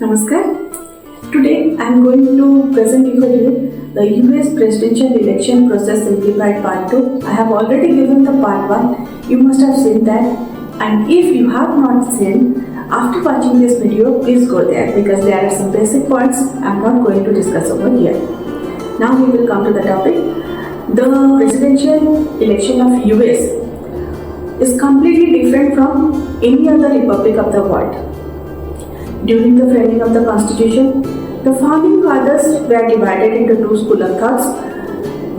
Namaskar. Today I am going to present before you the US presidential election process simplified part 2. I have already given the part 1. You must have seen that. And if you have not seen, after watching this video, please go there because there are some basic points I am not going to discuss over here. Now we will come to the topic. The presidential election of US is completely different from any other republic of the world. During the framing of the constitution, the founding fathers were divided into two schools of thoughts.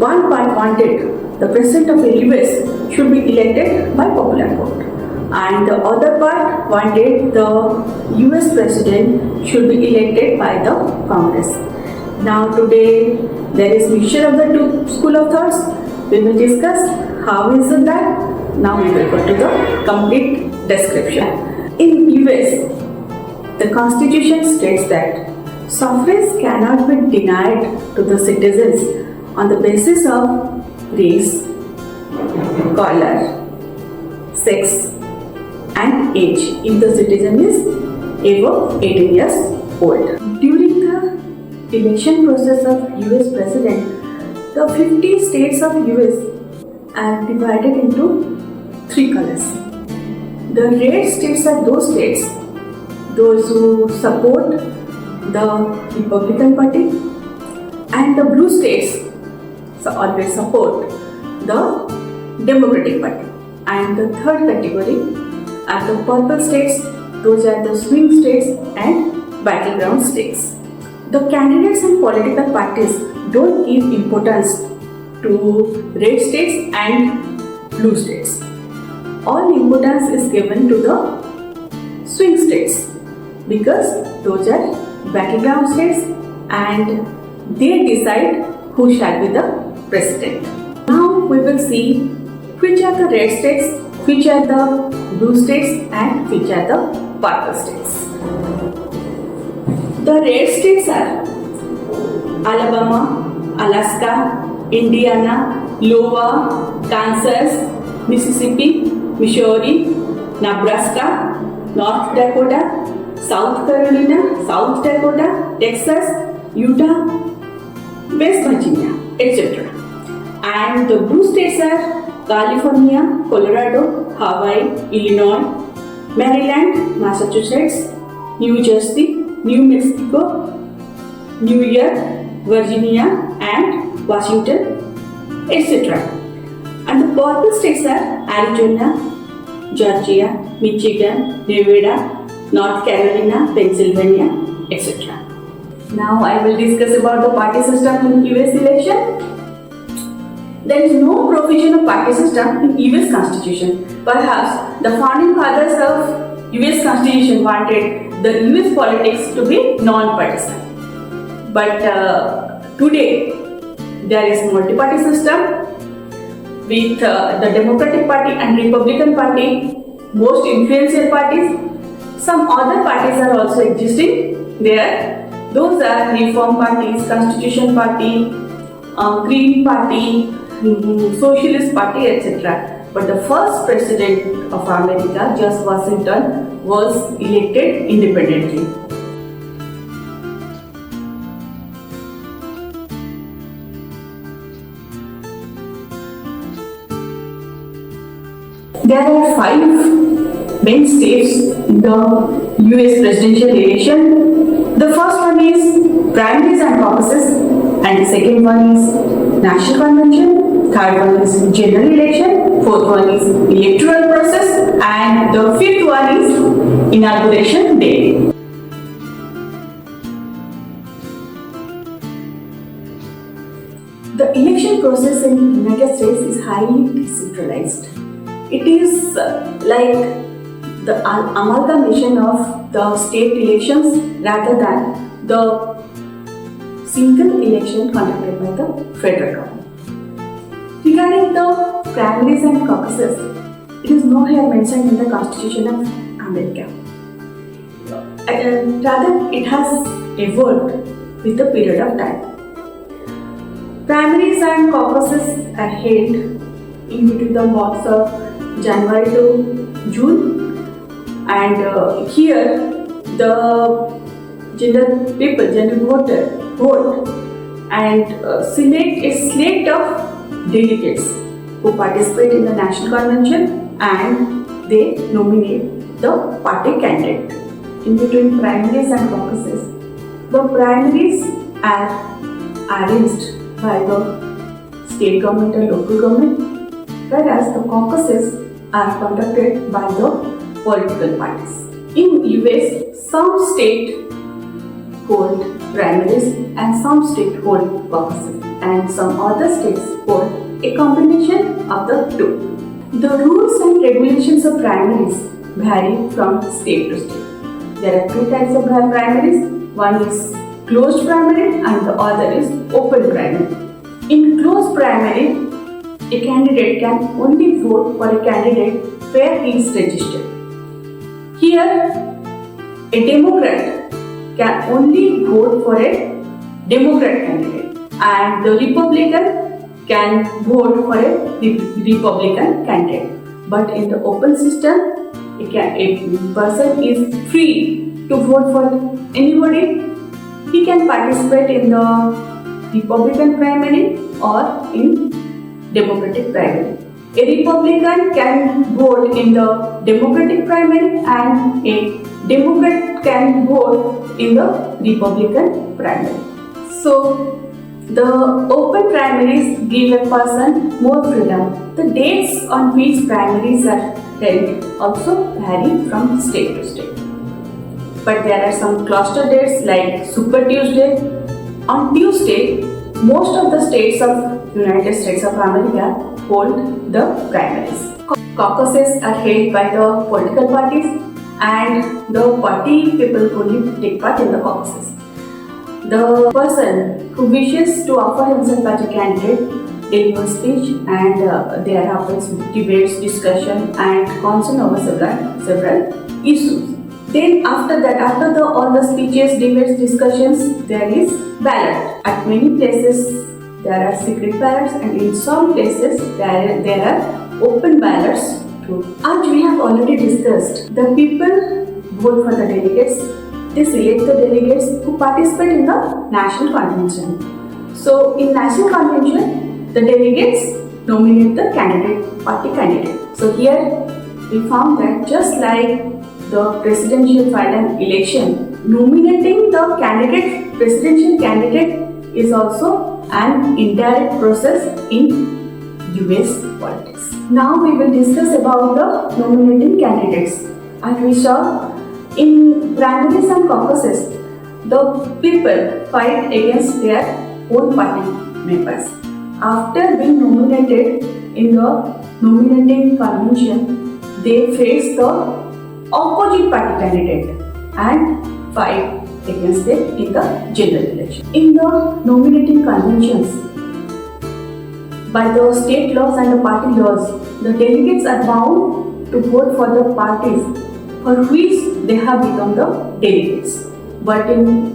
One part wanted the president of the US should be elected by popular vote, and the other part wanted the US president should be elected by the Congress. Now today there is mixture of the two school of thoughts. We will discuss how is it that. Now we will go to the complete description. In US, the Constitution states that suffrage cannot be denied to the citizens on the basis of race, color, sex, and age if the citizen is above 18 years old. During the election process of US President, the 50 states of US are divided into three colors. The red states are those who support the Republican Party, and the blue states always support the Democratic Party, and the third category are the purple states. Those are the swing states and battleground states. The candidates and political parties don't give importance to red states and blue states. All importance is given to the swing states because those are battleground states and they decide who shall be the president. Now we will see which are the red states, which are the blue states, and which are the purple states. The red states are Alabama, Alaska, Indiana, Iowa, Kansas, Mississippi, Missouri, Nebraska, North Dakota, South Carolina, South Dakota, Texas, Utah, West Virginia, etc. And the blue states are California, Colorado, Hawaii, Illinois, Maryland, Massachusetts, New Jersey, New Mexico, New York, Virginia, and Washington, etc. And the purple states are Arizona, Georgia, Michigan, Nevada, North Carolina, Pennsylvania, etc. Now I will discuss about the party system in US election. There is no provision of party system in US Constitution. Perhaps the founding fathers of US Constitution wanted the US politics to be non-partisan. But today there is multi-party system with the Democratic Party and Republican Party, most influential parties. Some other parties are also existing there. Those are Reform parties, Constitution Party, Green Party, Socialist Party, etc. But the first president of America, George Washington, was elected independently. There are 5 main states in the US presidential election. The first one is primaries and caucuses, and the second one is national convention, third one is general election, fourth one is electoral process, and the fifth one is inauguration day. The election process in the United States is highly decentralized. It is like the amalgamation of the state elections rather than the single election conducted by the federal government. Regarding the primaries and caucuses, it is nowhere mentioned in the Constitution of America. Rather, it has evolved with the period of time. Primaries and caucuses are held in between the months of January to June, and here the general vote and select a slate of delegates who participate in the national convention, and they nominate the party candidate. In between primaries and caucuses, the primaries are arranged by the state government and local government, whereas the caucuses are conducted by the political parties. In US, some state hold primaries and some state hold caucuses, and some other states hold a combination of the two. The rules and regulations of primaries vary from state to state. There are two types of primaries. One is closed primary and the other is open primary. In closed primary, a candidate can only vote for a candidate where he is registered. Here, a Democrat can only vote for a Democrat candidate, and the Republican can vote for a Republican candidate. But in the open system, a person is free to vote for anybody. He can participate in the Republican primary or in Democratic primary. A Republican can vote in the Democratic primary and a Democrat can vote in the Republican primary. So, the open primaries give a person more freedom. The dates on which primaries are held also vary from state to state. But there are some cluster dates like Super Tuesday. On Tuesday, most of the states of United States of America hold the primaries. Caucuses are held by the political parties, and the party people only take part in the caucuses. The person who wishes to offer himself as a candidate delivers speech, and there happens debates, discussion, and concern over several issues. Then after all the speeches, debates, discussions, there is ballot. At many places there are secret ballots, and in some places there are open ballots too. As we have already discussed, the people vote for the delegates. They select the delegates who participate in the national convention. So in national convention, the delegates nominate the party candidate. So here we found that just like the presidential final election, nominating the presidential candidate is also an indirect process in US politics. Now we will discuss about the nominating candidates. As we saw, in primaries and caucuses, the people fight against their own party members. After being nominated in the nominating convention, they face the opposite party candidate and fight against them in the general election. In the nominating conventions, by the state laws and the party laws, the delegates are bound to vote for the parties for which they have become the delegates. But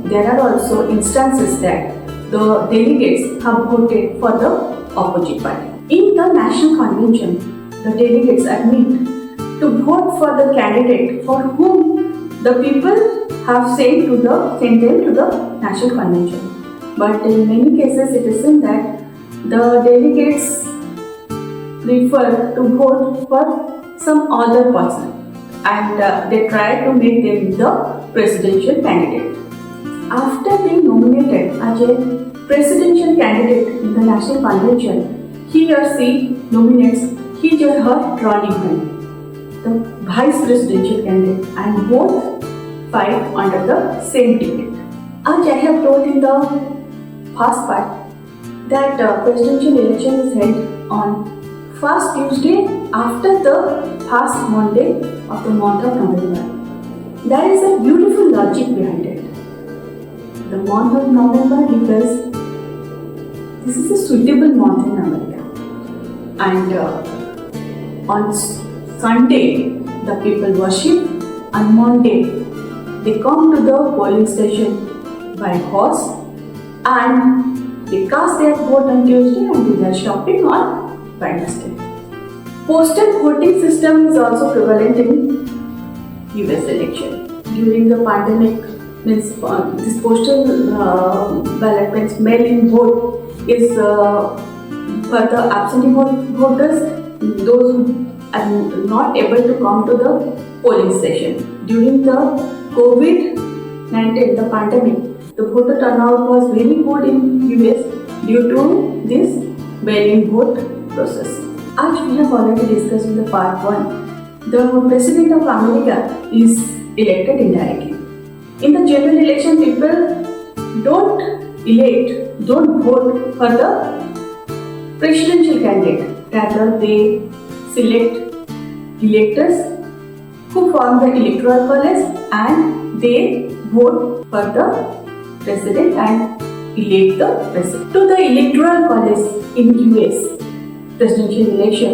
there are also instances that the delegates have voted for the opposite party. In the national convention, the delegates admit to vote for the candidate for whom the people have sent them to the national convention. But in many cases, it is seen that the delegates prefer to vote for some other person, and they try to make them the presidential candidate. After being nominated as a presidential candidate in the national convention, he or she nominates his or her running mate, the vice presidential candidate, and both fight under the same ticket. As I have told in the first part, that presidential election is held on first Tuesday after the first Monday of the month of November. There is a beautiful logic behind it. The month of November, because this is a suitable month in America, and on Sunday the people worship, on Monday they come to the polling station by horse, and they cast their vote on Tuesday and do their shopping on Wednesday. Postal voting system is also prevalent in US election. During the pandemic, means this postal ballot means mail-in vote is for the absentee voters, those who are not able to come to the polling station. During the COVID-19, the pandemic, the voter turnout was very good in US due to this mail-in vote process. As we have already discussed in the part 1, the President of America is elected indirectly. In the general election, people don't vote for the presidential candidate. Rather, they select electors who form the electoral college and they vote for the president and elect the president. To the electoral college in US presidential election,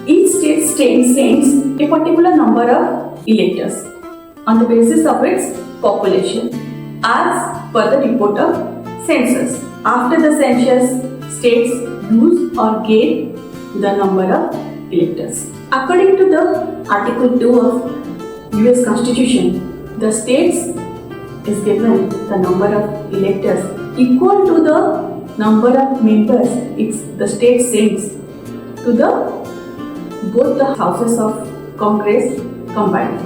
each state sends a particular number of electors on the basis of its population as per the report of census. After the census, states lose or gain the number of electors. According to the Article 2 of US Constitution, the states is given the number of electors equal to the number of members the state sends to the both the houses of Congress combined.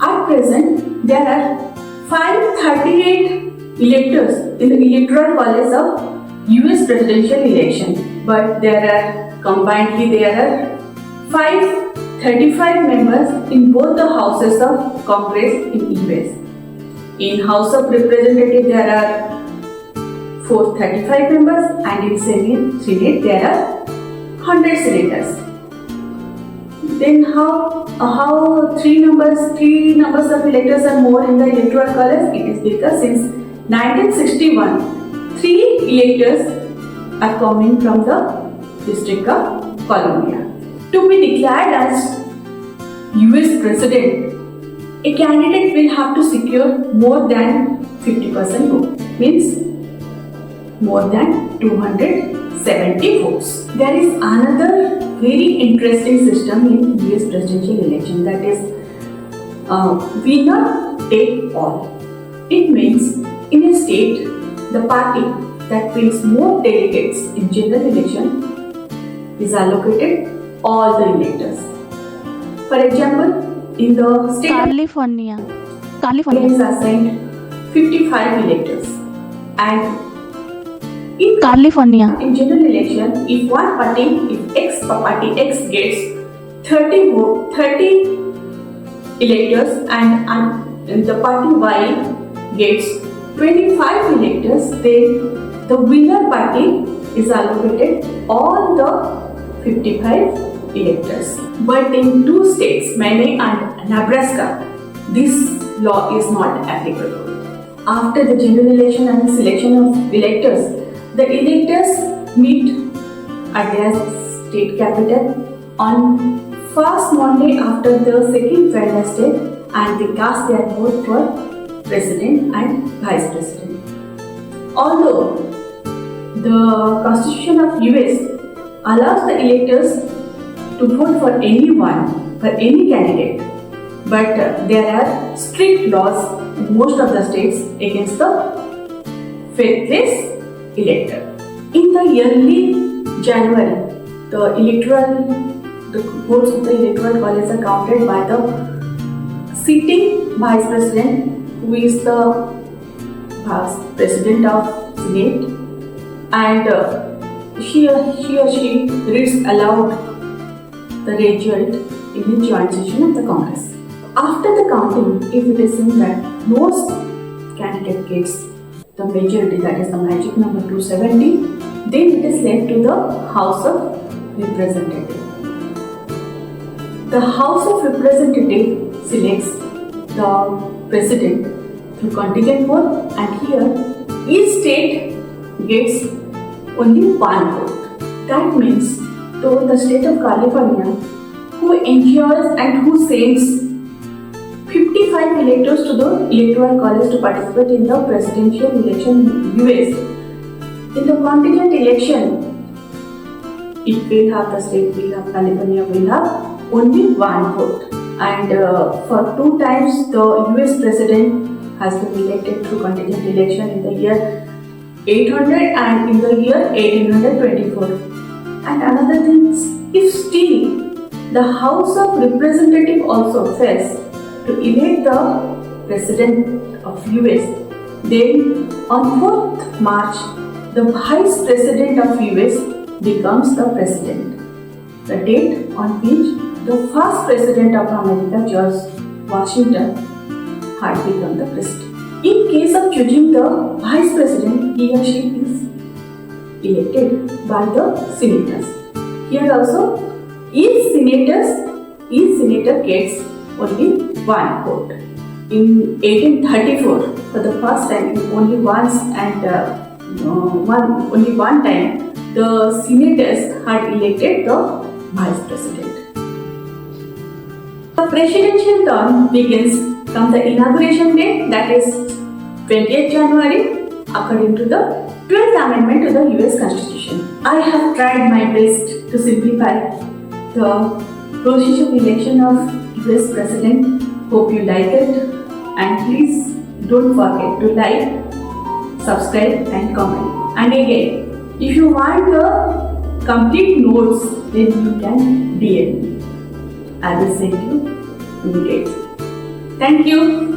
At present, there are 538 electors in the electoral college of US presidential election, but there are 535 members in both the houses of Congress in US. In House of Representatives, there are 435 members, and in Senate there are 100 senators. Then how three numbers of electors are more in the electoral college? It is because since 1961, 3 electors are coming from the District of Columbia. To be declared as US President, a candidate will have to secure more than 50% vote, means more than 270 votes. There is another very interesting system in US presidential election, that is winner take all. It means in a state, the party that wins more delegates in general election is allocated all the electors. For example, in the state California is assigned 55 electors, and in California in general election, if party X gets 30 electors and the party Y gets 25 electors, then the winner party is allocated all the 55 electors. But in 2 states, Maine and Nebraska, this law is not applicable. After the general election and selection of electors, the electors meet at their state capital on first Monday after the second Wednesday, and they cast their vote for president and vice president. Although the Constitution of US allows the electors to vote for anyone, for any candidate, but there are strict laws in most of the states against the faithless elector. In the early January, the votes of the electoral college are counted by the sitting vice president, who is the president of Senate, and he or she reads aloud the result in the joint session of the Congress. After the counting, if it is seen that no candidate gets the majority, that is the magic number 270, then it is left to the House of Representatives. The House of Representatives selects the president through contingent vote, and here each state gets only 1 vote. That means to the state of California, who ensures and who sends 55 electors to the electoral college to participate in the presidential election in US. In the contingent election, it will have, the state will have, California will have only one vote. And for 2 times the US president has been elected through contingent election in the year 800 and in the year 1824. And another thing is, if still the House of Representatives also fails to elect the president of US, then on 4th March, the Vice President of US becomes the President, the date on which the first President of America, George Washington, had become the President. In case of choosing the Vice President, he or she is elected by the Senators. Here also, each senator gets only one vote. In 1834, for the first time, only once and only one time, the senators had elected the Vice President. The presidential term begins from the inauguration date, that is 20th January, according to the 12th Amendment to the US Constitution. I have tried my best to simplify the procedure of election of US President. Hope you like it, and please don't forget to like, subscribe and comment. And again, if you want the complete notes, then you can DM me. I will send you immediately. Thank you.